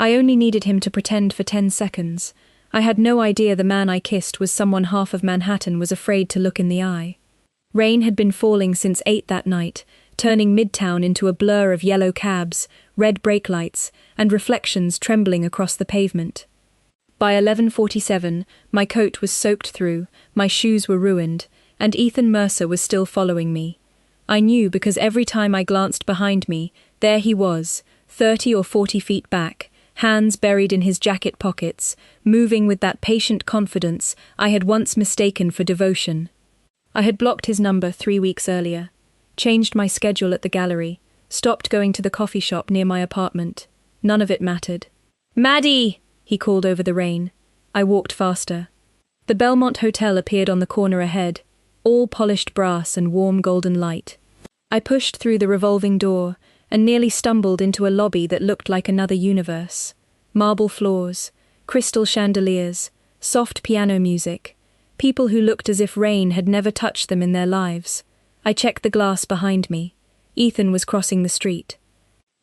I only needed him to pretend for 10 seconds. I had no idea the man I kissed was someone half of Manhattan was afraid to look in the eye. Rain had been falling since 8 that night, turning Midtown into a blur of yellow cabs, red brake lights, and reflections trembling across the pavement. By 11:47, my coat was soaked through, my shoes were ruined, and Ethan Mercer was still following me. I knew because every time I glanced behind me, there he was, 30 or 40 feet back, hands buried in his jacket pockets, moving with that patient confidence I had once mistaken for devotion. I had blocked his number 3 weeks earlier, changed my schedule at the gallery, stopped going to the coffee shop near my apartment. None of it mattered. "Maddie!" he called over the rain. I walked faster. The Belmont Hotel appeared on the corner ahead, all polished brass and warm golden light. I pushed through the revolving door and nearly stumbled into a lobby that looked like another universe. Marble floors, crystal chandeliers, soft piano music, people who looked as if rain had never touched them in their lives. I checked the glass behind me. Ethan was crossing the street.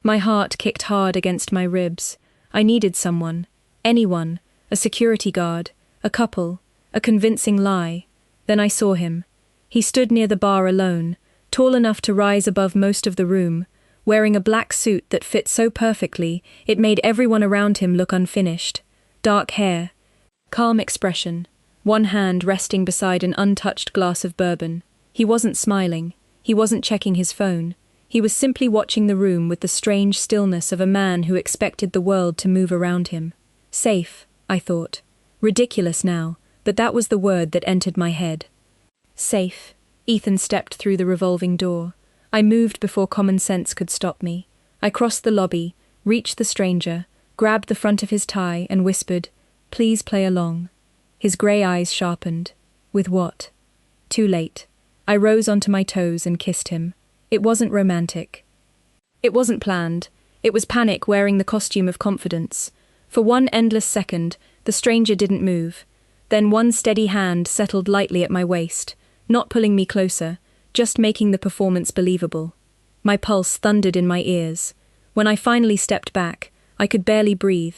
My heart kicked hard against my ribs. I needed someone, anyone, a security guard, a couple, a convincing lie. Then I saw him. He stood near the bar alone, tall enough to rise above most of the room, wearing a black suit that fit so perfectly it made everyone around him look unfinished. Dark hair, calm expression, one hand resting beside an untouched glass of bourbon. He wasn't smiling. He wasn't checking his phone. He was simply watching the room with the strange stillness of a man who expected the world to move around him. Safe, I thought. Ridiculous now, but that was the word that entered my head. Safe. Ethan stepped through the revolving door. I moved before common sense could stop me. I crossed the lobby, reached the stranger, grabbed the front of his tie and whispered, "Please play along." His grey eyes sharpened. With what? Too late. I rose onto my toes and kissed him. It wasn't romantic. It wasn't planned. It was panic wearing the costume of confidence. For one endless second, the stranger didn't move. Then one steady hand settled lightly at my waist, not pulling me closer, just making the performance believable. My pulse thundered in my ears. When I finally stepped back, I could barely breathe.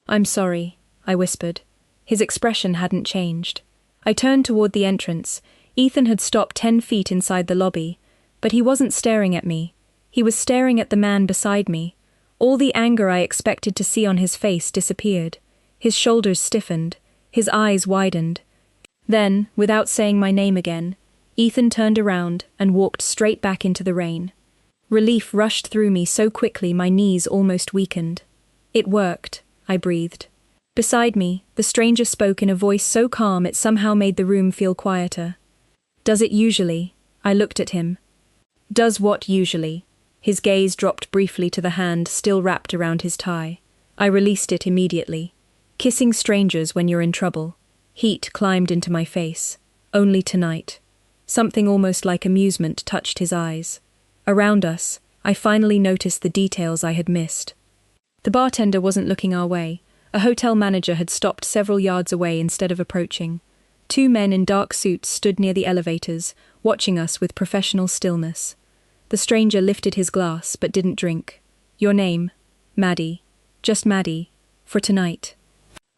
"I'm sorry," I whispered. His expression hadn't changed. I turned toward the entrance. Ethan had stopped 10 feet inside the lobby, but he wasn't staring at me. He was staring at the man beside me. All the anger I expected to see on his face disappeared. His shoulders stiffened, his eyes widened. Then, without saying my name again, Ethan turned around and walked straight back into the rain. Relief rushed through me so quickly my knees almost weakened. It worked, I breathed. Beside me, the stranger spoke in a voice so calm it somehow made the room feel quieter. "Does it usually?" I looked at him. "Does what usually?" His gaze dropped briefly to the hand still wrapped around his tie. I released it immediately. "Kissing strangers when you're in trouble." Heat climbed into my face. "Only tonight." Something almost like amusement touched his eyes. Around us, I finally noticed the details I had missed. The bartender wasn't looking our way. A hotel manager had stopped several yards away instead of approaching. 2 men in dark suits stood near the elevators, watching us with professional stillness. The stranger lifted his glass, but didn't drink. "Your name?" "Maddie. Just Maddie. For tonight."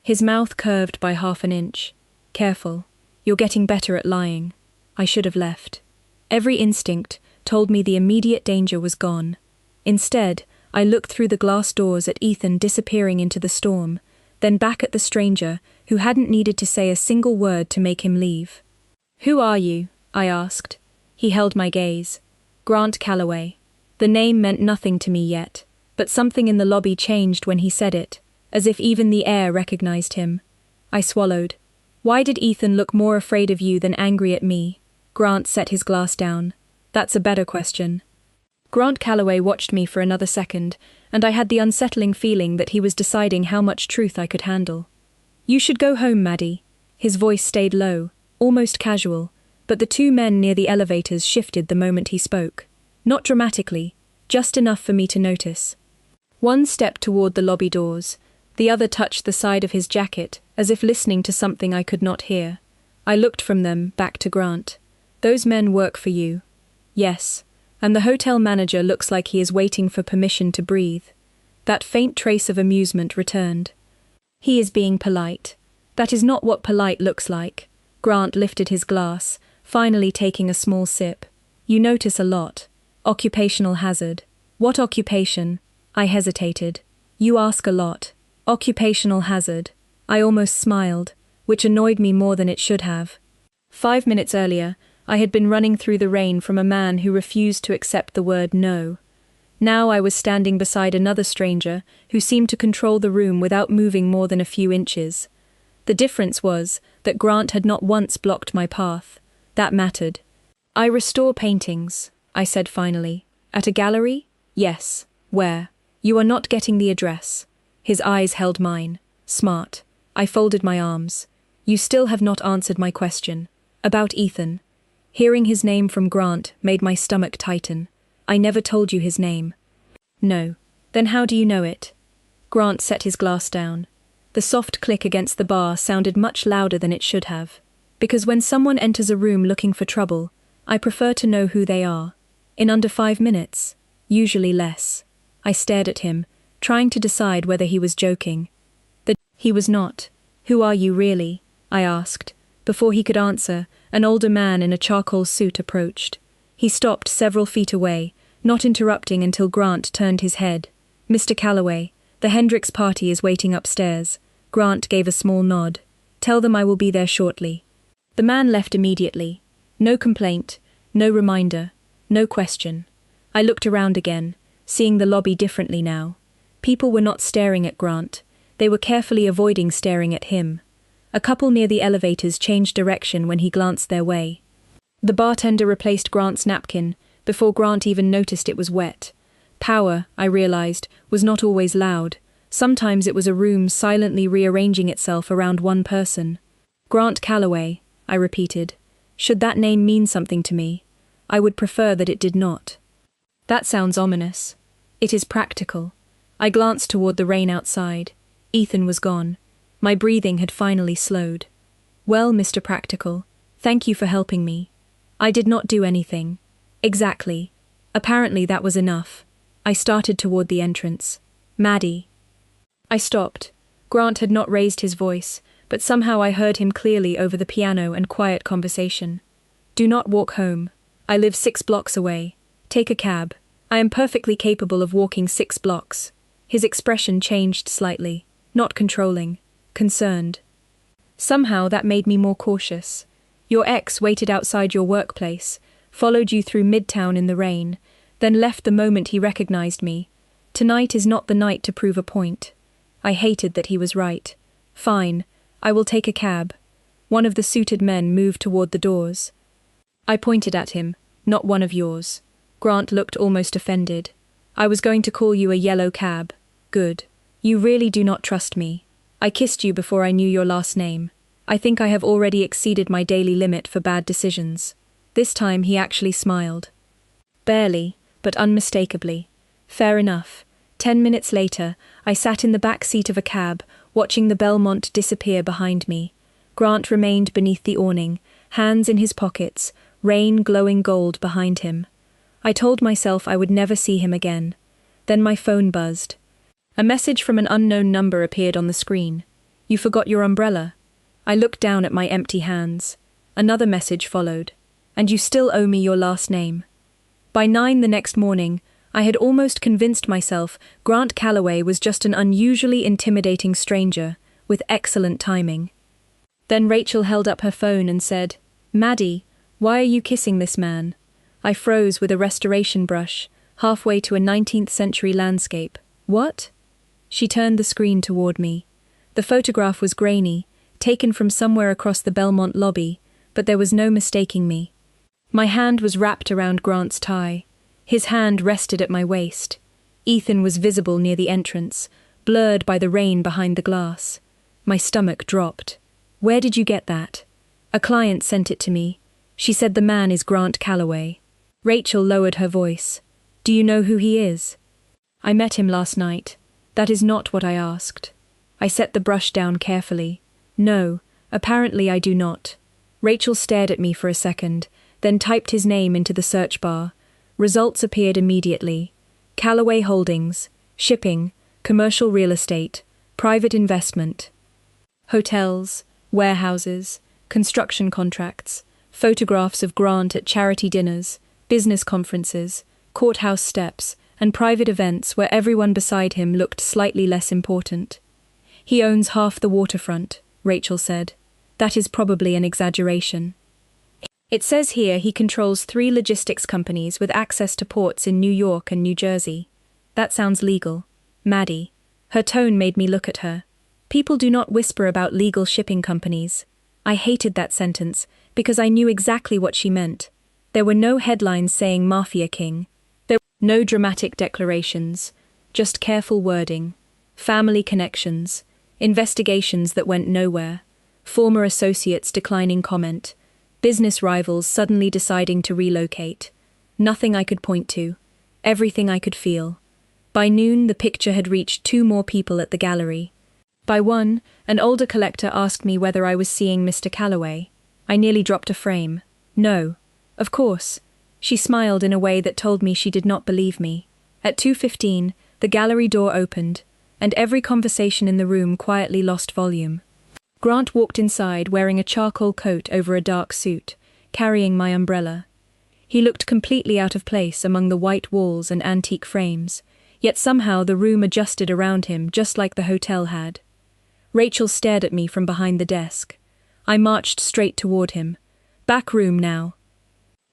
His mouth curved by half an inch. "Careful. You're getting better at lying." I should have left. Every instinct told me the immediate danger was gone. Instead, I looked through the glass doors at Ethan disappearing into the storm, then back at the stranger, who hadn't needed to say a single word to make him leave. "Who are you?" I asked. He held my gaze. "Grant Calloway." The name meant nothing to me yet, but something in the lobby changed when he said it, as if even the air recognized him. I swallowed. Why did Ethan look more afraid of you than angry at me? Grant set his glass down. That's a better question. Grant Calloway watched me for another second, and I had the unsettling feeling that he was deciding how much truth I could handle. "You should go home, Maddie." His voice stayed low, almost casual, but the 2 men near the elevators shifted the moment he spoke. Not dramatically, just enough for me to notice. One stepped toward the lobby doors, the other touched the side of his jacket, as if listening to something I could not hear. I looked from them back to Grant. "Those men work for you." "Yes. And the hotel manager looks like he is waiting for permission to breathe." That faint trace of amusement returned. He is being polite. That is not what polite looks like. Grant lifted his glass, finally taking a small sip. You notice a lot. Occupational hazard. What occupation? I hesitated. You ask a lot. Occupational hazard. I almost smiled, which annoyed me more than it should have. 5 minutes earlier, I had been running through the rain from a man who refused to accept the word no. Now I was standing beside another stranger who seemed to control the room without moving more than a few inches. The difference was that Grant had not once blocked my path. That mattered. I restore paintings, I said finally. At a gallery? Yes. Where? You are not getting the address. His eyes held mine. Smart. I folded my arms. You still have not answered my question. About Ethan. Hearing his name from Grant made my stomach tighten. I never told you his name. No. Then how do you know it? Grant set his glass down. The soft click against the bar sounded much louder than it should have. Because when someone enters a room looking for trouble, I prefer to know who they are. In under 5 minutes. Usually less. I stared at him, trying to decide whether he was joking. He was not. Who are you really? I asked. Before he could answer, an older man in a charcoal suit approached. He stopped several feet away, not interrupting until Grant turned his head. Mr. Calloway, the Hendricks party is waiting upstairs. Grant gave a small nod. Tell them I will be there shortly. The man left immediately. No complaint, no reminder, no question. I looked around again, seeing the lobby differently now. People were not staring at Grant. They were carefully avoiding staring at him. A couple near the elevators changed direction when he glanced their way. The bartender replaced Grant's napkin before Grant even noticed it was wet. Power, I realized, was not always loud. Sometimes it was a room silently rearranging itself around one person. Grant Calloway, I repeated. Should that name mean something to me? I would prefer that it did not. That sounds ominous. It is practical. I glanced toward the rain outside. Ethan was gone. My breathing had finally slowed. Well, Mr. Practical, thank you for helping me. I did not do anything. Exactly. Apparently that was enough. I started toward the entrance. Maddie. I stopped. Grant had not raised his voice, but somehow I heard him clearly over the piano and quiet conversation. Do not walk home. I live 6 blocks away. Take a cab. I am perfectly capable of walking 6 blocks. His expression changed slightly. Not controlling. Concerned. Somehow that made me more cautious. Your ex waited outside your workplace, followed you through Midtown in the rain, then left the moment he recognized me. Tonight is not the night to prove a point. I hated that he was right. Fine, I will take a cab. One of the suited men moved toward the doors. I pointed at him. Not one of yours. Grant looked almost offended. I was going to call you a yellow cab. Good. You really do not trust me. I kissed you before I knew your last name. I think I have already exceeded my daily limit for bad decisions. This time he actually smiled. Barely, but unmistakably. Fair enough. 10 minutes later, I sat in the back seat of a cab, watching the Belmont disappear behind me. Grant remained beneath the awning, hands in his pockets, rain glowing gold behind him. I told myself I would never see him again. Then my phone buzzed. A message from an unknown number appeared on the screen. You forgot your umbrella. I looked down at my empty hands. Another message followed. And you still owe me your last name. By 9 the next morning, I had almost convinced myself Grant Calloway was just an unusually intimidating stranger, with excellent timing. Then Rachel held up her phone and said, Maddie, why are you kissing this man? I froze with a restoration brush, halfway to a 19th century landscape. What? She turned the screen toward me. The photograph was grainy, taken from somewhere across the Belmont lobby, but there was no mistaking me. My hand was wrapped around Grant's tie. His hand rested at my waist. Ethan was visible near the entrance, blurred by the rain behind the glass. My stomach dropped. Where did you get that? A client sent it to me. She said the man is Grant Calloway. Rachel lowered her voice. Do you know who he is? I met him last night. That is not what I asked. I set the brush down carefully. No, apparently I do not. Rachel stared at me for a second, then typed his name into the search bar. Results appeared immediately. Calloway Holdings, shipping, commercial real estate, private investment, hotels, warehouses, construction contracts, photographs of Grant at charity dinners, business conferences, courthouse steps, and private events where everyone beside him looked slightly less important. "He owns half the waterfront," Rachel said. "That is probably an exaggeration. It says here he controls 3 logistics companies with access to ports in New York and New Jersey. That sounds legal." Maddie. Her tone made me look at her. People do not whisper about legal shipping companies. I hated that sentence because I knew exactly what she meant. There were no headlines saying Mafia King. There were no dramatic declarations, just careful wording, family connections, investigations that went nowhere, former associates declining comment, business rivals suddenly deciding to relocate. Nothing I could point to, everything I could feel. By noon, the picture had reached 2 more people at the gallery. By 1, an older collector asked me whether I was seeing Mr. Calloway. I nearly dropped a frame. No. Of course. She smiled in a way that told me she did not believe me. At 2:15, the gallery door opened, and every conversation in the room quietly lost volume. Grant walked inside wearing a charcoal coat over a dark suit, carrying my umbrella. He looked completely out of place among the white walls and antique frames, yet somehow the room adjusted around him just like the hotel had. Rachel stared at me from behind the desk. I marched straight toward him. "Back room now."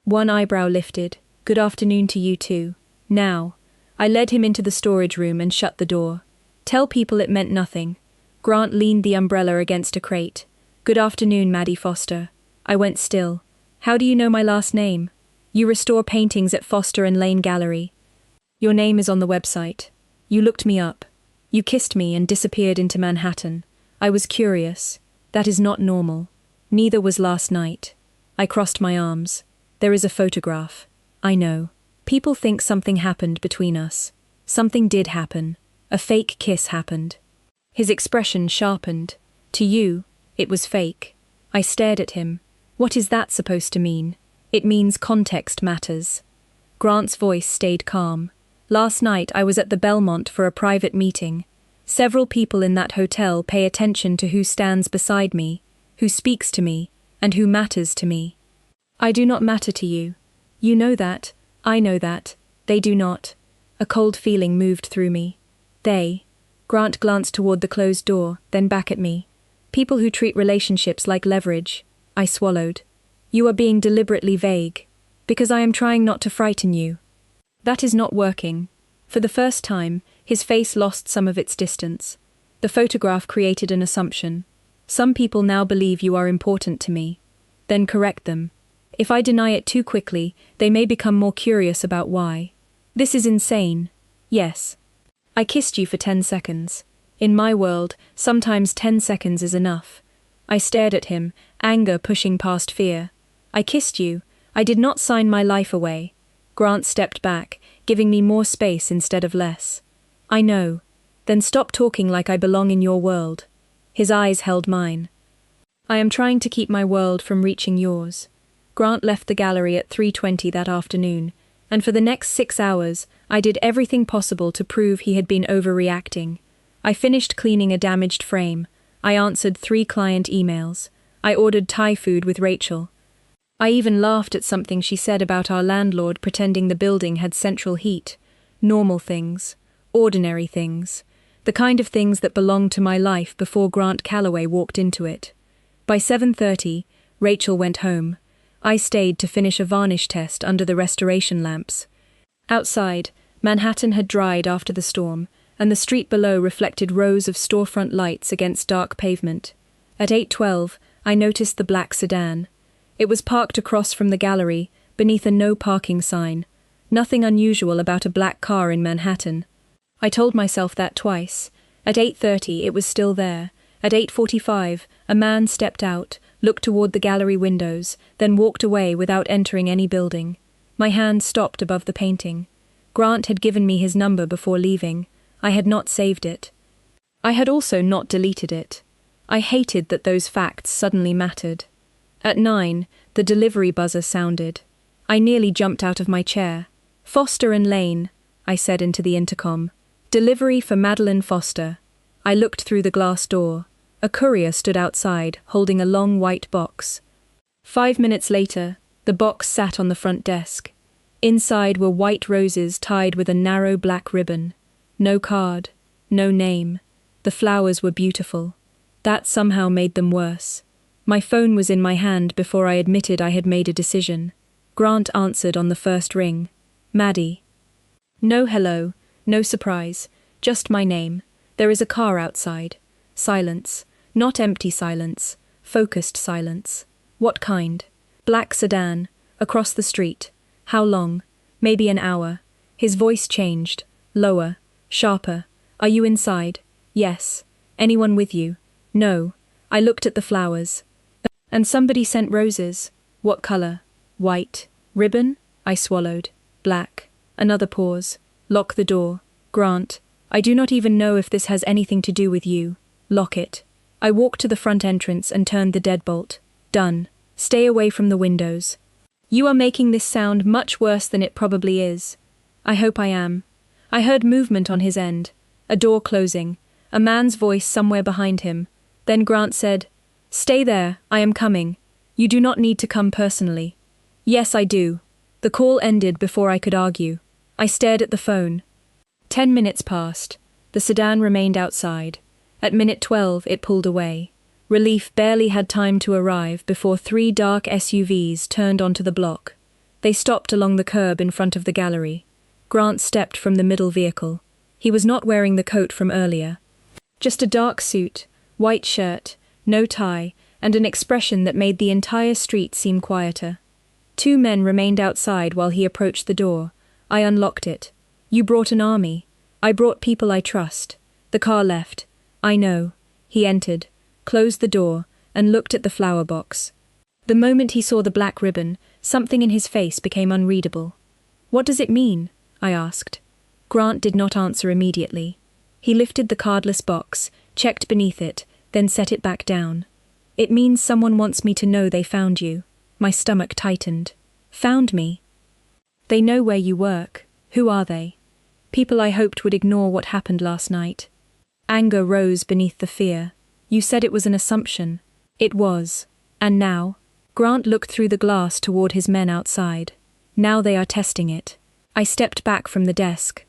One eyebrow lifted. "Good afternoon to you too. Now." I led him into the storage room and shut the door. "Tell people it meant nothing." Grant leaned the umbrella against a crate. "Good afternoon, Maddie Foster." I went still. "How do you know my last name?" "You restore paintings at Foster and Lane Gallery. Your name is on the website. You looked me up. You kissed me and disappeared into Manhattan. I was curious. That is not normal. Neither was last night." I crossed my arms. "There is a photograph. I know. People think something happened between us. Something did happen. A fake kiss happened." His expression sharpened. "To you, it was fake." I stared at him. "What is that supposed to mean?" "It means context matters." Grant's voice stayed calm. "Last night I was at the Belmont for a private meeting. Several people in that hotel pay attention to who stands beside me, who speaks to me, and who matters to me. I do not matter to you. You know that. I know that. They do not." A cold feeling moved through me. "They." Grant glanced toward the closed door, then back at me. "People who treat relationships like leverage." I swallowed. "You are being deliberately vague. Because I am trying not to frighten you." "That is not working." For the first time, his face lost some of its distance. The photograph created an assumption. "Some people now believe you are important to me. Then correct them. If I deny it too quickly, they may become more curious about why. This is insane." "Yes. I kissed you for 10 seconds. In my world, sometimes 10 seconds is enough." I stared at him, anger pushing past fear. "I kissed you. I did not sign my life away." Grant stepped back, giving me more space instead of less. "I know. Then stop talking like I belong in your world." His eyes held mine. "I am trying to keep my world from reaching yours." Grant left the gallery at 3:20 that afternoon, and for the next 6 hours, I did everything possible to prove he had been overreacting. I finished cleaning a damaged frame. I answered 3 client emails. I ordered Thai food with Rachel. I even laughed at something she said about our landlord pretending the building had central heat. Normal things. Ordinary things. The kind of things that belonged to my life before Grant Calloway walked into it. By 7:30, Rachel went home. I stayed to finish a varnish test under the restoration lamps. Outside, Manhattan had dried after the storm, and the street below reflected rows of storefront lights against dark pavement. At 8:12, I noticed the black sedan. It was parked across from the gallery, beneath a no parking sign. Nothing unusual about a black car in Manhattan. I told myself that twice. At 8:30, it was still there. At 8:45, a man stepped out, looked toward the gallery windows, then walked away without entering any building. My hand stopped above the painting. Grant had given me his number before leaving. I had not saved it. I had also not deleted it. I hated that those facts suddenly mattered. At 9, the delivery buzzer sounded. I nearly jumped out of my chair. "Foster and Lane," I said into the intercom. Delivery for Madeline Foster. I looked through the glass door. A courier stood outside, holding a long white box. 5 minutes later, the box sat on the front desk. Inside were white roses tied with a narrow black ribbon. No card, no name. The flowers were beautiful. That somehow made them worse. My phone was in my hand before I admitted I had made a decision. Grant answered on the first ring. Maddie. No hello, no surprise, just my name. There is a car outside. Silence. Not empty silence. Focused silence. What kind? Black sedan. Across the street. How long? Maybe an hour. His voice changed. Lower. Sharper. Are you inside? Yes. Anyone with you? No. I looked at the flowers. And somebody sent roses. What color? White. Ribbon? I swallowed. Black. Another pause. Lock the door. Grant. I do not even know if this has anything to do with you. Lock it. I walked to the front entrance and turned the deadbolt. Done. Stay away from the windows. You are making this sound much worse than it probably is. I hope I am. I heard movement on his end. A door closing. A man's voice somewhere behind him. Then Grant said, Stay there, I am coming. You do not need to come personally. Yes, I do. The call ended before I could argue. I stared at the phone. 10 minutes passed. The sedan remained outside. At minute 12, it pulled away. Relief barely had time to arrive before 3 dark SUVs turned onto the block. They stopped along the curb in front of the gallery. Grant stepped from the middle vehicle. He was not wearing the coat from earlier. Just a dark suit, white shirt, no tie, and an expression that made the entire street seem quieter. 2 men remained outside while he approached the door. I unlocked it. You brought an army. I brought people I trust. The car left. I know. He entered, closed the door, and looked at the flower box. The moment he saw the black ribbon, something in his face became unreadable. What does it mean? I asked. Grant did not answer immediately. He lifted the cardless box, checked beneath it, then set it back down. It means someone wants me to know they found you. My stomach tightened. Found me? They know where you work. Who are they? People I hoped would ignore what happened last night. Anger rose beneath the fear. You said it was an assumption. It was. And now? Grant looked through the glass toward his men outside. Now they are testing it. I stepped back from the desk.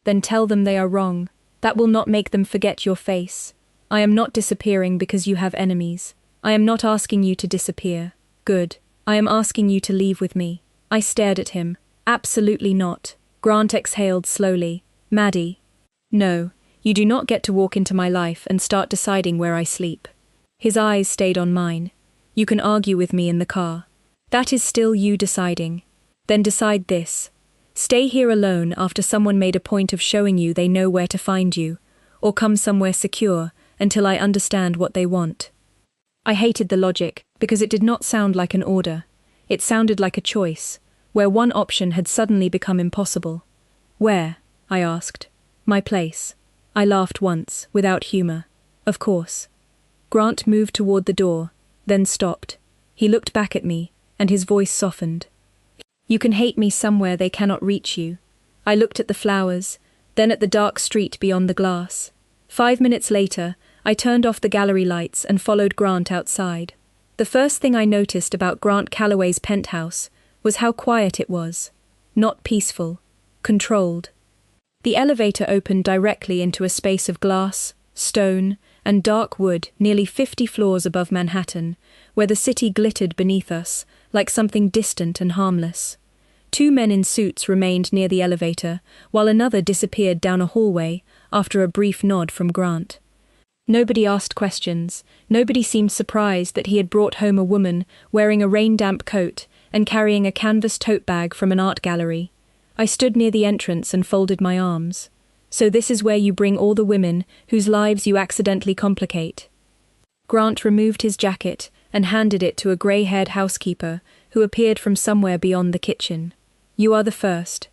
Then tell them they are wrong. That will not make them forget your face. I am not disappearing because you have enemies. I am not asking you to disappear. Good. I am asking you to leave with me. I stared at him. Absolutely not. Grant exhaled slowly. Maddie. No, you do not get to walk into my life and start deciding where I sleep. His eyes stayed on mine. You can argue with me in the car. That is still you deciding. Then decide this. Stay here alone after someone made a point of showing you they know where to find you, or come somewhere secure until I understand what they want. I hated the logic because it did not sound like an order. It sounded like a choice, where one option had suddenly become impossible. Where? I asked. My place. I laughed once, without humor. Of course. Grant moved toward the door, then stopped. He looked back at me, and his voice softened. You can hate me somewhere they cannot reach you. I looked at the flowers, then at the dark street beyond the glass. 5 minutes later, I turned off the gallery lights and followed Grant outside. The first thing I noticed about Grant Calloway's penthouse was how quiet it was. Not peaceful. Controlled. The elevator opened directly into a space of glass, stone, and dark wood nearly 50 floors above Manhattan, where the city glittered beneath us, like something distant and harmless. 2 men in suits remained near the elevator, while another disappeared down a hallway after a brief nod from Grant. Nobody asked questions. Nobody seemed surprised that he had brought home a woman wearing a rain-damp coat and carrying a canvas tote bag from an art gallery. I stood near the entrance and folded my arms. So this is where you bring all the women whose lives you accidentally complicate. Grant removed his jacket and handed it to a grey-haired housekeeper who appeared from somewhere beyond the kitchen. You are the first.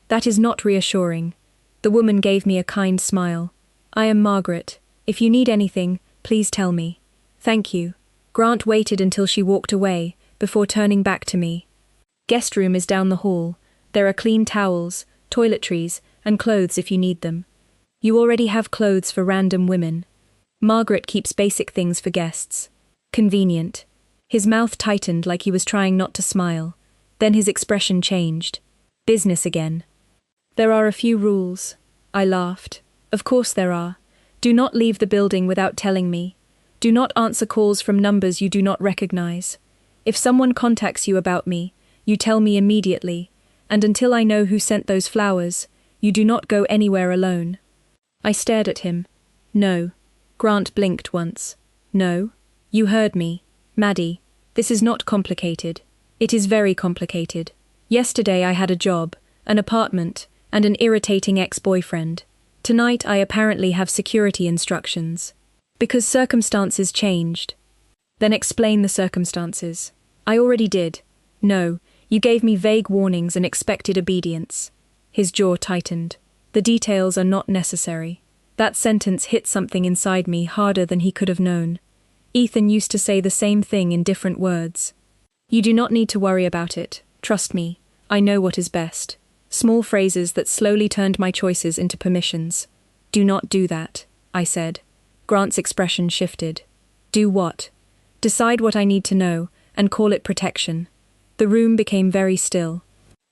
That is not reassuring. The woman gave me a kind smile. I am Margaret. If you need anything, please tell me. Thank you. Grant waited until she walked away, before turning back to me. Guest room is down the hall. There are clean towels, toiletries, and clothes if you need them. You already have clothes for random women. Margaret keeps basic things for guests. Convenient. His mouth tightened like he was trying not to smile. Then his expression changed. Business again. There are a few rules. I laughed. Of course there are. Do not leave the building without telling me. Do not answer calls from numbers you do not recognize. If someone contacts you about me, you tell me immediately, and until I know who sent those flowers, you do not go anywhere alone. I stared at him. No. Grant blinked once. No. You heard me. Maddie, this is not complicated. It is very complicated. Yesterday I had a job, an apartment, and an irritating ex-boyfriend. Tonight I apparently have security instructions. Because circumstances changed. Then explain the circumstances. I already did. No, you gave me vague warnings and expected obedience. His jaw tightened. The details are not necessary. That sentence hit something inside me harder than he could have known. Ethan used to say the same thing in different words. You do not need to worry about it. Trust me. I know what is best. Small phrases that slowly turned my choices into permissions. Do not do that, I said. Grant's expression shifted. Do what? Decide what I need to know, and call it protection. The room became very still.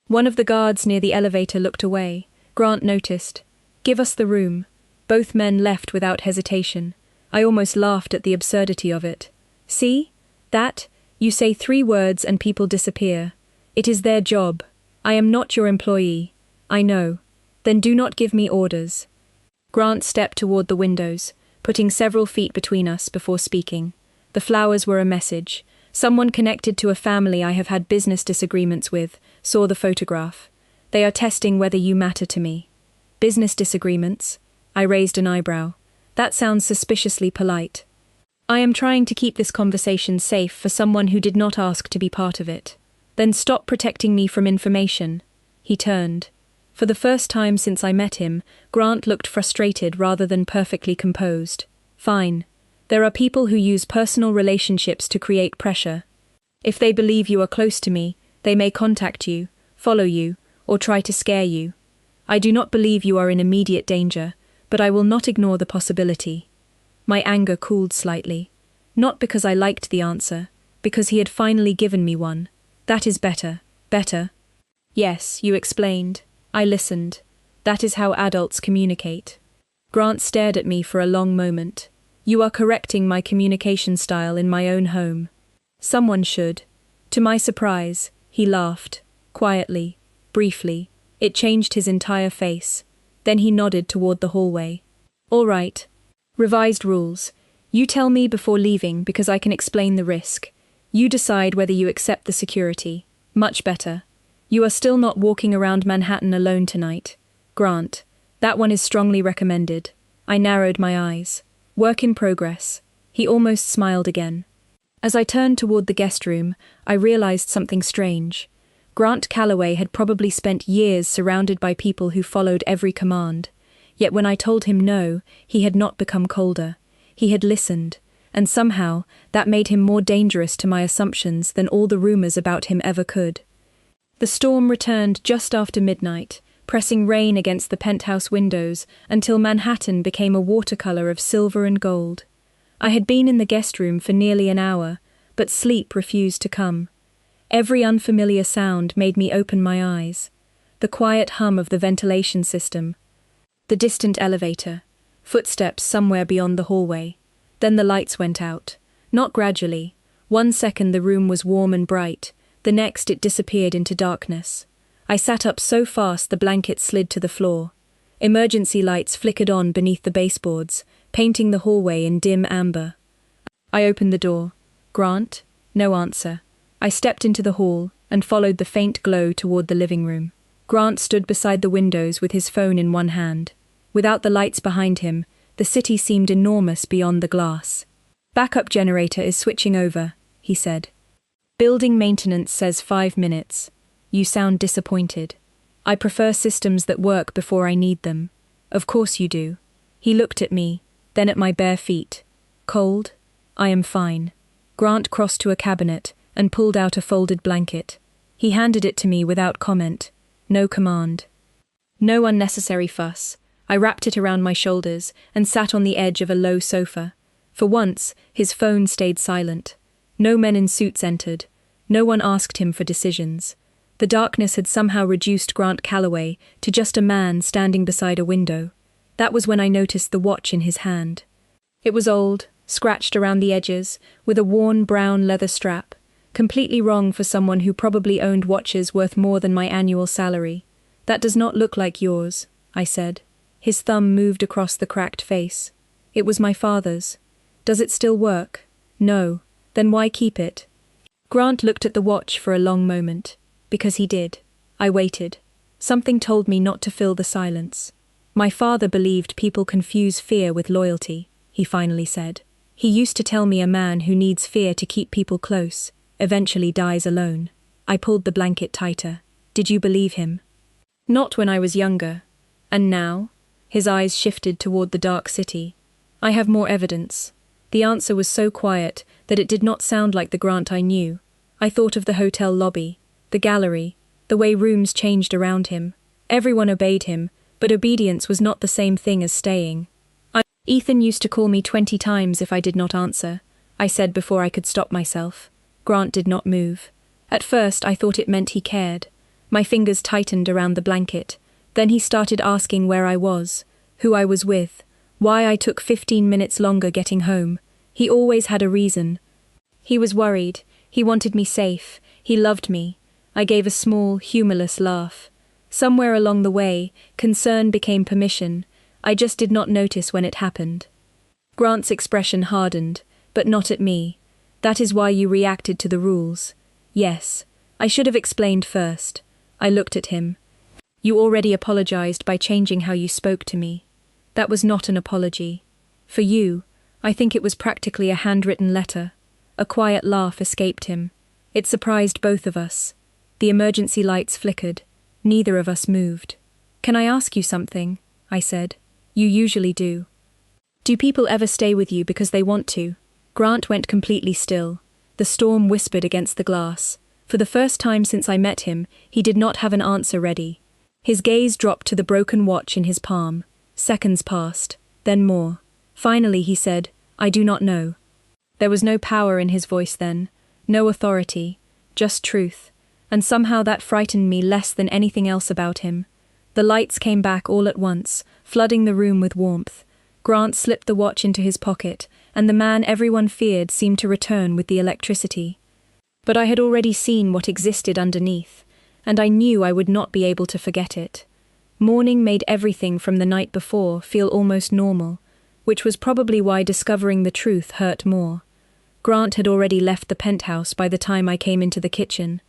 One of the guards near the elevator looked away. Grant noticed. Give us the room. Both men left without hesitation. I almost laughed at the absurdity of it. See? That? You say 3 words and people disappear. It is their job. I am not your employee. I know. Then do not give me orders. Grant stepped toward the windows, putting several feet between us before speaking. The flowers were a message. Someone connected to a family I have had business disagreements with saw the photograph. They are testing whether you matter to me. Business disagreements? I raised an eyebrow. That sounds suspiciously polite. I am trying to keep this conversation safe for someone who did not ask to be part of it. Then stop protecting me from information. He turned. For the first time since I met him, Grant looked frustrated rather than perfectly composed. Fine. There are people who use personal relationships to create pressure. If they believe you are close to me, they may contact you, follow you, or try to scare you. I do not believe you are in immediate danger, but I will not ignore the possibility. My anger cooled slightly. Not because I liked the answer, because he had finally given me one. That is better. Better. Yes, you explained. I listened. That is how adults communicate. Grant stared at me for a long moment. You are correcting my communication style in my own home. Someone should. To my surprise, he laughed. Quietly. Briefly. It changed his entire face. Then he nodded toward the hallway. All right. Revised rules. You tell me before leaving because I can explain the risk. You decide whether you accept the security. Much better. You are still not walking around Manhattan alone tonight. Grant. That one is strongly recommended. I narrowed my eyes. Work in progress. He almost smiled again. As I turned toward the guest room, I realized something strange. Grant Calloway had probably spent years surrounded by people who followed every command. Yet when I told him no, he had not become colder. He had listened, and somehow that made him more dangerous to my assumptions than all the rumors about him ever could. The storm returned just after midnight, pressing rain against the penthouse windows until Manhattan became a watercolor of silver and gold. I had been in the guest room for nearly an hour, but sleep refused to come. Every unfamiliar sound made me open my eyes. The quiet hum of the ventilation system. The distant elevator. Footsteps somewhere beyond the hallway. Then the lights went out. Not gradually. 1 second the room was warm and bright. The next it disappeared into darkness. I sat up so fast the blanket slid to the floor. Emergency lights flickered on beneath the baseboards, painting the hallway in dim amber. I opened the door. Grant? No answer. I stepped into the hall and followed the faint glow toward the living room. Grant stood beside the windows with his phone in one hand. Without the lights behind him, the city seemed enormous beyond the glass. Backup generator is switching over, he said. Building maintenance says 5 minutes. You sound disappointed. I prefer systems that work before I need them. Of course you do. He looked at me, then at my bare feet. Cold? I am fine. Grant crossed to a cabinet and pulled out a folded blanket. He handed it to me without comment. No command. No unnecessary fuss. I wrapped it around my shoulders and sat on the edge of a low sofa. For once, his phone stayed silent. No men in suits entered. No one asked him for decisions. The darkness had somehow reduced Grant Calloway to just a man standing beside a window. That was when I noticed the watch in his hand. It was old, scratched around the edges, with a worn brown leather strap. Completely wrong for someone who probably owned watches worth more than my annual salary. "That does not look like yours," I said. His thumb moved across the cracked face. "It was my father's." "Does it still work?" "No." "Then why keep it?" Grant looked at the watch for a long moment. Because he did. I waited. Something told me not to fill the silence. "My father believed people confuse fear with loyalty," he finally said. "He used to tell me a man who needs fear to keep people close eventually dies alone." I pulled the blanket tighter. "Did you believe him?" "Not when I was younger. And now?" His eyes shifted toward the dark city. "I have more evidence." The answer was so quiet that it did not sound like the Grant I knew. I thought of the hotel lobby, the gallery, the way rooms changed around him. Everyone obeyed him, but obedience was not the same thing as staying. "Ethan used to call me 20 times if I did not answer," I said before I could stop myself. Grant did not move. At first I thought it meant he cared. My fingers tightened around the blanket. Then he started asking where I was, who I was with, why I took 15 minutes longer getting home. He always had a reason. He was worried. He wanted me safe. He loved me. I gave a small, humorless laugh. Somewhere along the way, concern became permission. I just did not notice when it happened. Grant's expression hardened, but not at me. "That is why you reacted to the rules." "Yes. I should have explained first." I looked at him. "You already apologized by changing how you spoke to me." "That was not an apology. For you, I think it was practically a handwritten letter." A quiet laugh escaped him. It surprised both of us. The emergency lights flickered. Neither of us moved. "Can I ask you something?" I said. "You usually do." "Do people ever stay with you because they want to?" Grant went completely still. The storm whispered against the glass. For the first time since I met him, he did not have an answer ready. His gaze dropped to the broken watch in his palm. Seconds passed, then more. Finally he said, "I do not know." There was no power in his voice then, no authority, just truth, and somehow that frightened me less than anything else about him. The lights came back all at once, flooding the room with warmth. Grant slipped the watch into his pocket, and the man everyone feared seemed to return with the electricity. But I had already seen what existed underneath, and I knew I would not be able to forget it. Morning made everything from the night before feel almost normal, which was probably why discovering the truth hurt more. Grant had already left the penthouse by the time I came into the kitchen.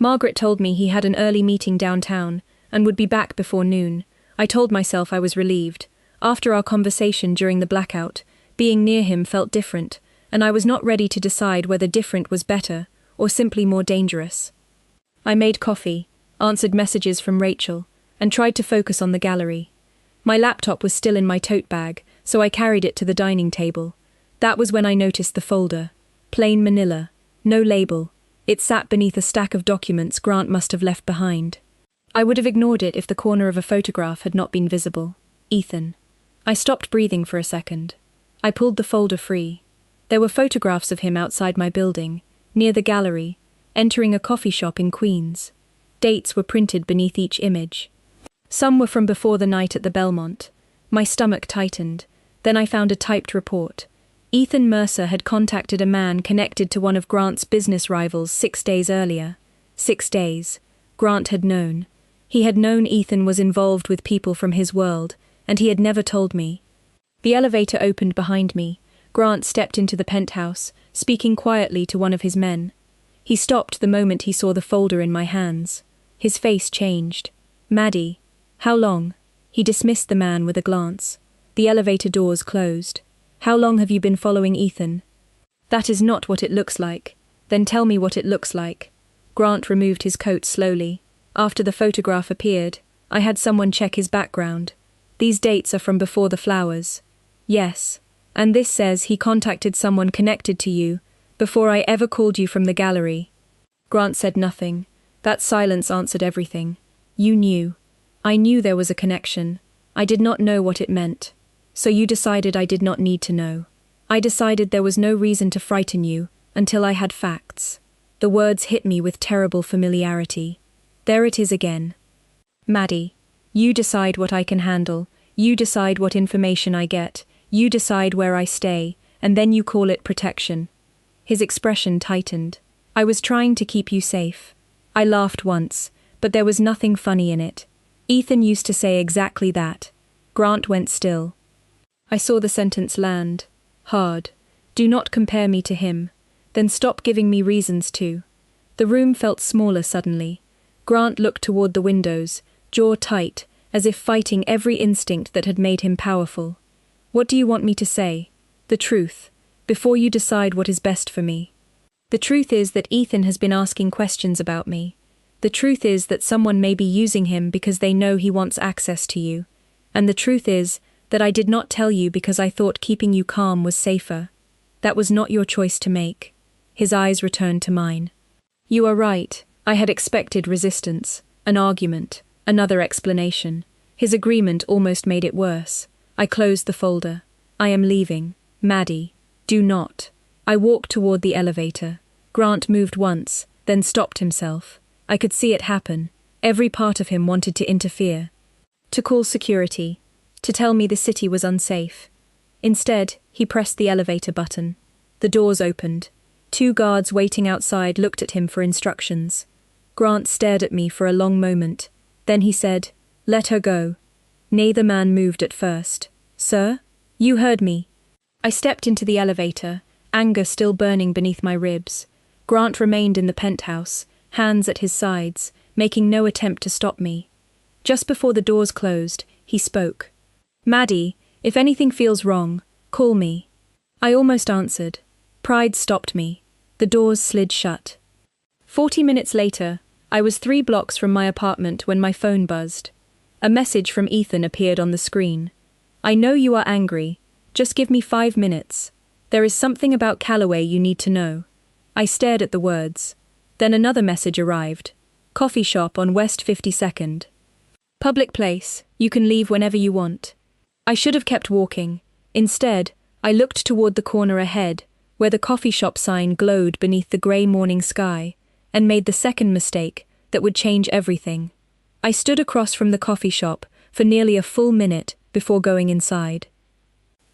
Margaret told me he had an early meeting downtown and would be back before noon. I told myself I was relieved. After our conversation during the blackout, being near him felt different, and I was not ready to decide whether different was better or simply more dangerous. I made coffee, answered messages from Rachel, and tried to focus on the gallery. My laptop was still in my tote bag, so I carried it to the dining table. That was when I noticed the folder. Plain manila, no label. It sat beneath a stack of documents Grant must have left behind. I would have ignored it if the corner of a photograph had not been visible. Ethan. I stopped breathing for a second. I pulled the folder free. There were photographs of him outside my building, near the gallery, entering a coffee shop in Queens. Dates were printed beneath each image. Some were from before the night at the Belmont. My stomach tightened. Then I found a typed report. Ethan Mercer had contacted a man connected to one of Grant's business rivals 6 days earlier. 6 days. Grant had known. He had known Ethan was involved with people from his world, and he had never told me. The elevator opened behind me. Grant stepped into the penthouse, speaking quietly to one of his men. He stopped the moment he saw the folder in my hands. His face changed. "Maddie, how long?" He dismissed the man with a glance. The elevator doors closed. "How long have you been following Ethan?" "That is not what it looks like." "Then tell me what it looks like." Grant removed his coat slowly. After the photograph appeared, I had someone check his background. "These dates are from before the flowers." "Yes. And this says he contacted someone connected to you, before I ever called you from the gallery." Grant said nothing. That silence answered everything. "You knew." "I knew there was a connection. I did not know what it meant. So you decided I did not need to know. I decided there was no reason to frighten you until I had facts. The words hit me with terrible familiarity. There it is again. Maddie, you decide what I can handle, you decide what information I get, you decide where I stay, and then you call it protection. His expression tightened. I was trying to keep you safe. I laughed once, but there was nothing funny in it. Ethan used to say exactly that. Grant went still. I saw the sentence land. Hard. Do not compare me to him. Then stop giving me reasons to. The room felt smaller suddenly. Grant looked toward the windows, jaw tight, as if fighting every instinct that had made him powerful. What do you want me to say? The truth, before you decide what is best for me. The truth is that Ethan has been asking questions about me. The truth is that someone may be using him because they know he wants access to you. And the truth is that I did not tell you because I thought keeping you calm was safer. That was not your choice to make. His eyes returned to mine. You are right. I had expected resistance, an argument, another explanation. His agreement almost made it worse. I closed the folder. I am leaving. Maddie, do not. I walked toward the elevator. Grant moved once, then stopped himself. I could see it happen. Every part of him wanted to interfere. To call security. To tell me the city was unsafe. Instead, he pressed the elevator button. The doors opened. 2 guards waiting outside looked at him for instructions. Grant stared at me for a long moment. Then he said, "Let her go." Neither man moved at first. "Sir? You heard me." I stepped into the elevator, anger still burning beneath my ribs. Grant remained in the penthouse, hands at his sides, making no attempt to stop me. Just before the doors closed, he spoke. "Maddie, if anything feels wrong, call me." I almost answered. Pride stopped me. The doors slid shut. 40 minutes later, I was 3 blocks from my apartment when my phone buzzed. A message from Ethan appeared on the screen. "I know you are angry. Just give me 5 minutes. There is something about Callaway you need to know." I stared at the words. Then another message arrived. "Coffee shop on West 52nd. Public place. You can leave whenever you want." I should have kept walking. Instead, I looked toward the corner ahead, where the coffee shop sign glowed beneath the grey morning sky, and made the second mistake that would change everything. I stood across from the coffee shop for nearly a full minute before going inside.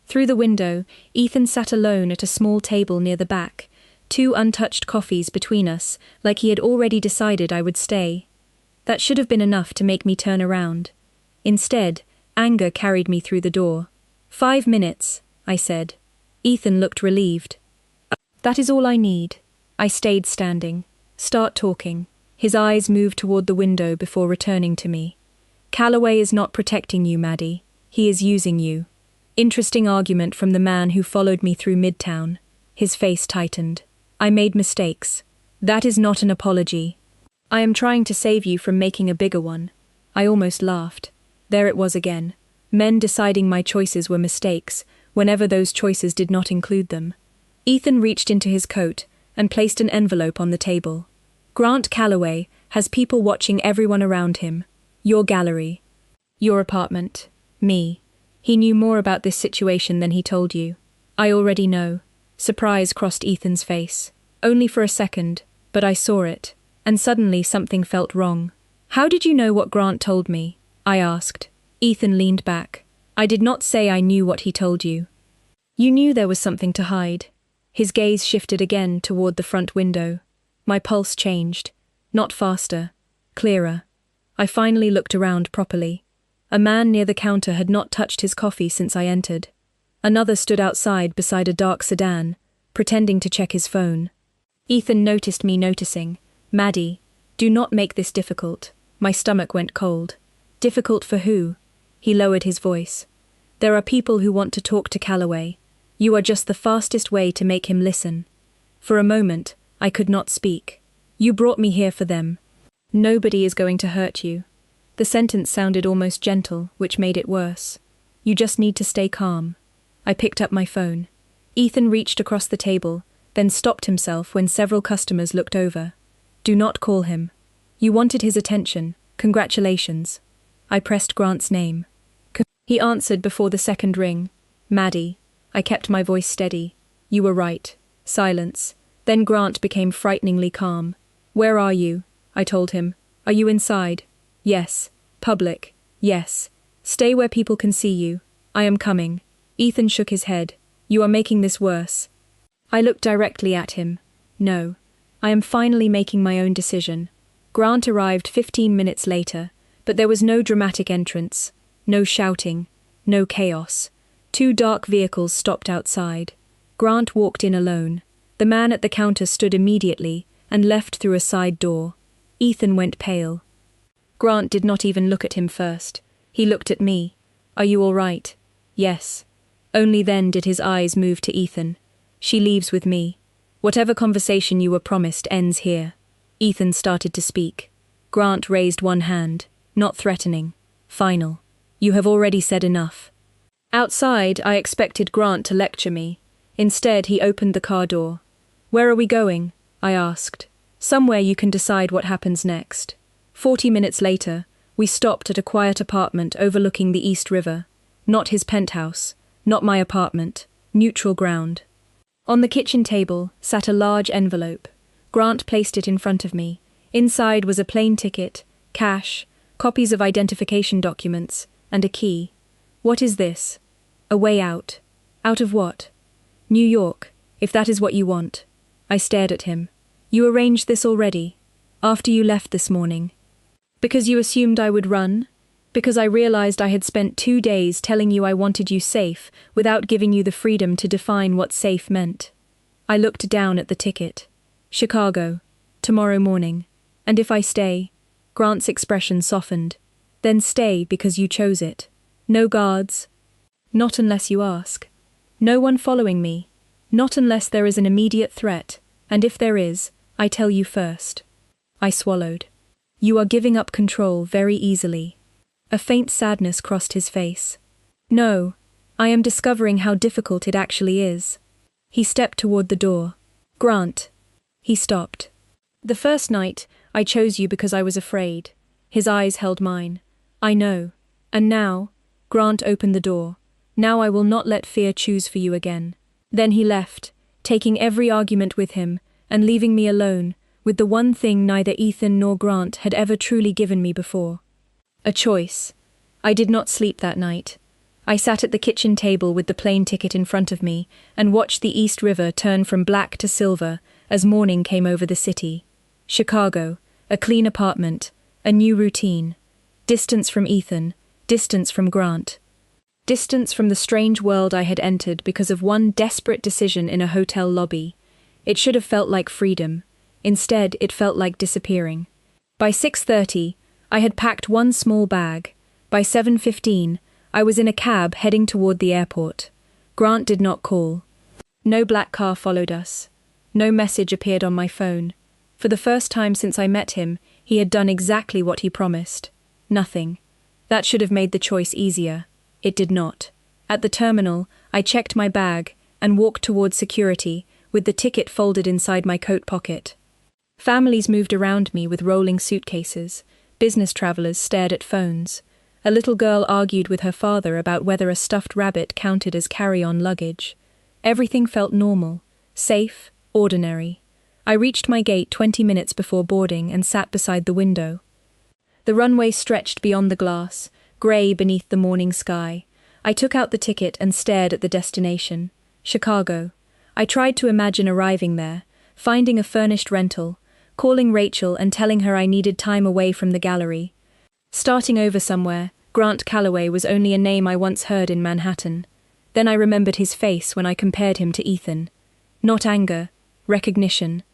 Through the window, Ethan sat alone at a small table near the back, 2 untouched coffees between us, like he had already decided I would stay. That should have been enough to make me turn around. Instead, anger carried me through the door. 5 minutes, I said. Ethan looked relieved. "That is all I need." I stayed standing. "Start talking." His eyes moved toward the window before returning to me. "Callaway is not protecting you, Maddie. He is using you." Interesting argument from the man who followed me through Midtown. His face tightened. "I made mistakes. That is not an apology. I am trying to save you from making a bigger one." I almost laughed. There it was again. Men deciding my choices were mistakes, whenever those choices did not include them. Ethan reached into his coat and placed an envelope on the table. "Grant Callaway has people watching everyone around him. Your gallery. Your apartment. Me. He knew more about this situation than he told you." "I already know." Surprise crossed Ethan's face. Only for a second, but I saw it, and suddenly something felt wrong. "How did you know what Grant told me?" I asked. Ethan leaned back. "I did not say I knew what he told you." "You knew there was something to hide." His gaze shifted again toward the front window. My pulse changed. Not faster. Clearer. I finally looked around properly. A man near the counter had not touched his coffee since I entered. Another stood outside beside a dark sedan, pretending to check his phone. Ethan noticed me noticing. "Maddie, do not make this difficult." My stomach went cold. "Difficult for who?" He lowered his voice. "There are people who want to talk to Callaway. You are just the fastest way to make him listen." For a moment, I could not speak. "You brought me here for them. Nobody is going to hurt you." The sentence sounded almost gentle, which made it worse. "You just need to stay calm." I picked up my phone. Ethan reached across the table, then stopped himself when several customers looked over. "Do not call him. You wanted his attention. Congratulations." I pressed Grant's name. He answered before the second ring. Maddie. I kept my voice steady. You were right. Silence. Then Grant became frighteningly calm. Where are you? I told him. Are you inside? Yes. Public. Yes. Stay where people can see you. I am coming. Ethan shook his head. You are making this worse. I looked directly at him. No. I am finally making my own decision. Grant arrived 15 minutes later, but there was no dramatic entrance, no shouting, no chaos. 2 dark vehicles stopped outside. Grant walked in alone. The man at the counter stood immediately and left through a side door. Ethan went pale. Grant did not even look at him first. He looked at me. Are you all right? Yes. Only then did his eyes move to Ethan. She leaves with me. Whatever conversation you were promised ends here. Ethan started to speak. Grant raised one hand, not threatening. Final. You have already said enough. Outside, I expected Grant to lecture me. Instead, he opened the car door. Where are we going? I asked. Somewhere you can decide what happens next. 40 minutes later, we stopped at a quiet apartment overlooking the East River. Not his penthouse, not my apartment, neutral ground. On the kitchen table sat a large envelope. Grant placed it in front of me. Inside was a plane ticket, cash, copies of identification documents, and a key. What is this? A way out. Out of what? New York, if that is what you want. I stared at him. You arranged this already, after you left this morning. Because you assumed I would run? Because I realized I had spent 2 days telling you I wanted you safe without giving you the freedom to define what safe meant. I looked down at the ticket. Chicago, tomorrow morning. And if I stay? Grant's expression softened. Then stay because you chose it. No guards. Not unless you ask. No one following me. Not unless there is an immediate threat. And if there is, I tell you first. I swallowed. You are giving up control very easily. A faint sadness crossed his face. No, I am discovering how difficult it actually is. He stepped toward the door. Grant. He stopped. The first night, I chose you because I was afraid. His eyes held mine. I know. And now, Grant opened the door. Now I will not let fear choose for you again. Then he left, taking every argument with him, and leaving me alone, with the one thing neither Ethan nor Grant had ever truly given me before. A choice. I did not sleep that night. I sat at the kitchen table with the plane ticket in front of me and watched the East River turn from black to silver as morning came over the city. Chicago, a clean apartment, a new routine. Distance from Ethan, distance from Grant. Distance from the strange world I had entered because of one desperate decision in a hotel lobby. It should have felt like freedom. Instead, it felt like disappearing. By 6:30, I had packed one small bag. By 7:15, I was in a cab heading toward the airport. Grant did not call. No black car followed us. No message appeared on my phone. For the first time since I met him, he had done exactly what he promised. Nothing. That should have made the choice easier. It did not. At the terminal, I checked my bag and walked toward security, with the ticket folded inside my coat pocket. Families moved around me with rolling suitcases. Business travelers stared at phones. A little girl argued with her father about whether a stuffed rabbit counted as carry-on luggage. Everything felt normal, safe, ordinary. I reached my gate 20 minutes before boarding and sat beside the window. The runway stretched beyond the glass, grey beneath the morning sky. I took out the ticket and stared at the destination, Chicago. I tried to imagine arriving there, finding a furnished rental, calling Rachel and telling her I needed time away from the gallery. Starting over somewhere, Grant Calloway was only a name I once heard in Manhattan. Then I remembered his face when I compared him to Ethan. Not anger, recognition.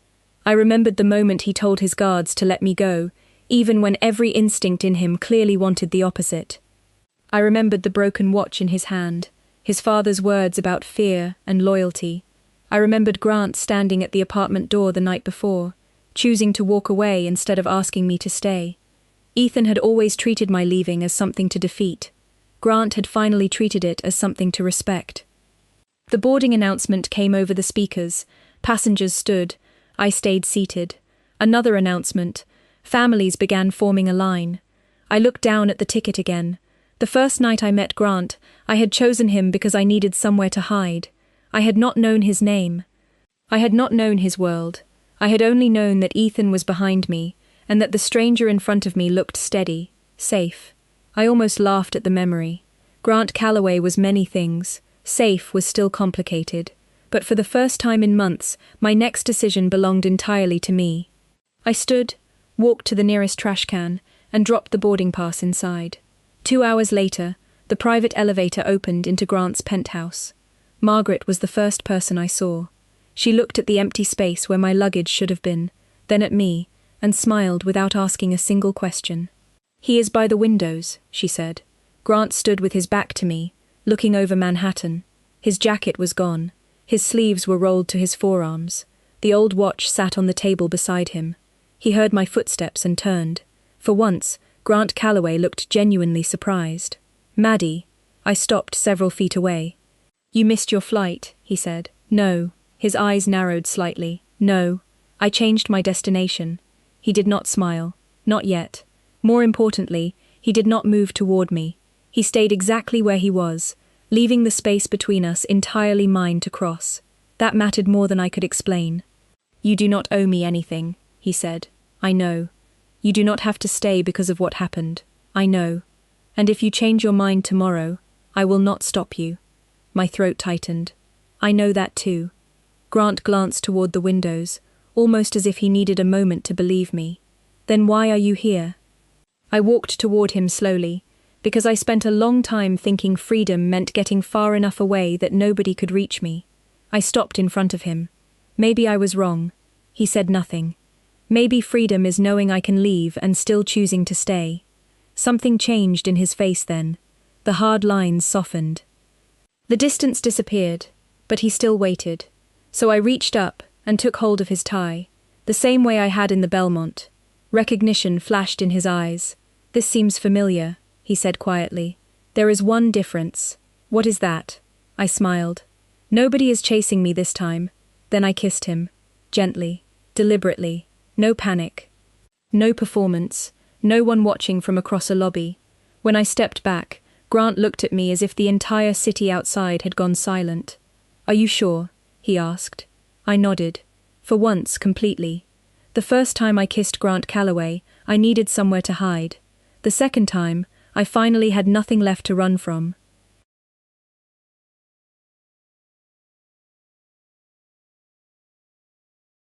I remembered the moment he told his guards to let me go, even when every instinct in him clearly wanted the opposite. I remembered the broken watch in his hand, his father's words about fear and loyalty. I remembered Grant standing at the apartment door the night before, choosing to walk away instead of asking me to stay. Ethan had always treated my leaving as something to defeat. Grant had finally treated it as something to respect. The boarding announcement came over the speakers. Passengers stood. I stayed seated. Another announcement. Families began forming a line. I looked down at the ticket again. The first night I met Grant, I had chosen him because I needed somewhere to hide. I had not known his name. I had not known his world. I had only known that Ethan was behind me, and that the stranger in front of me looked steady, safe. I almost laughed at the memory. Grant Calloway was many things. Safe was still complicated. But for the first time in months, my next decision belonged entirely to me. I stood, walked to the nearest trash can, and dropped the boarding pass inside. 2 hours later, the private elevator opened into Grant's penthouse. Margaret was the first person I saw. She looked at the empty space where my luggage should have been, then at me, and smiled without asking a single question. "He is by the windows," she said. Grant stood with his back to me, looking over Manhattan. His jacket was gone. His sleeves were rolled to his forearms. The old watch sat on the table beside him. He heard my footsteps and turned. For once, Grant Calloway looked genuinely surprised. "Maddie." I stopped several feet away. "You missed your flight," he said. "No." His eyes narrowed slightly. "No. I changed my destination." He did not smile. Not yet. More importantly, he did not move toward me. He stayed exactly where he was, leaving the space between us entirely mine to cross. That mattered more than I could explain. "You do not owe me anything," he said. "I know. You do not have to stay because of what happened. I know. And if you change your mind tomorrow, I will not stop you." My throat tightened. "I know that too." Grant glanced toward the windows, almost as if he needed a moment to believe me. "Then why are you here?" I walked toward him slowly, because I spent a long time thinking freedom meant getting far enough away that nobody could reach me. I stopped in front of him. Maybe I was wrong. He said nothing. Maybe freedom is knowing I can leave and still choosing to stay. Something changed in his face then. The hard lines softened. The distance disappeared, but he still waited. So I reached up and took hold of his tie, the same way I had in the Belmont. Recognition flashed in his eyes. "This seems familiar," he said quietly. "There is one difference." "What is that?" I smiled. "Nobody is chasing me this time." Then I kissed him. Gently, deliberately. No panic. No performance. No one watching from across a lobby. When I stepped back, Grant looked at me as if the entire city outside had gone silent. "Are you sure?" he asked. I nodded. For once, completely. The first time I kissed Grant Calloway, I needed somewhere to hide. The second time, I finally had nothing left to run from.